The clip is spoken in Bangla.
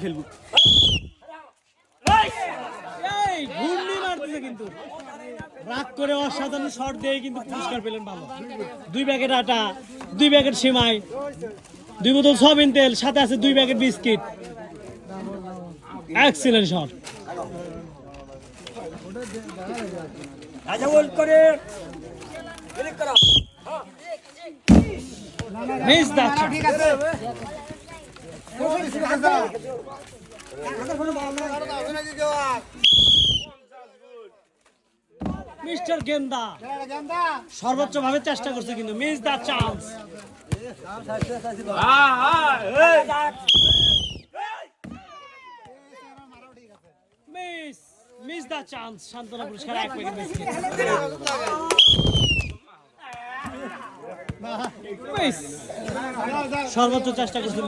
খেলবো এই ঘূর্ণি মারতেছে কিন্তু রাগ করে অসাধারণ শট দিয়ে কিন্তু পুরস্কার পেলেন ভালো 2 প্যাকেট আটা 2 প্যাকেট সেমাই 2 বোতল সয়াবিন তেল সাথে আছে 2 প্যাকেট বিস্কিট এক্সিলেন্ট শট রাজা বল করে ক্লিক করো মিস দ্য ঠিক আছে মিস্টার গেন্দা সর্বোচ্চ ভাবে চেষ্টা করছে কিন্তু miss the chance miss the chance শান্তনা পুরস্কার 1 প্যাকেট বিস্কিট মিস সর্বোচ্চ চেষ্টা করছে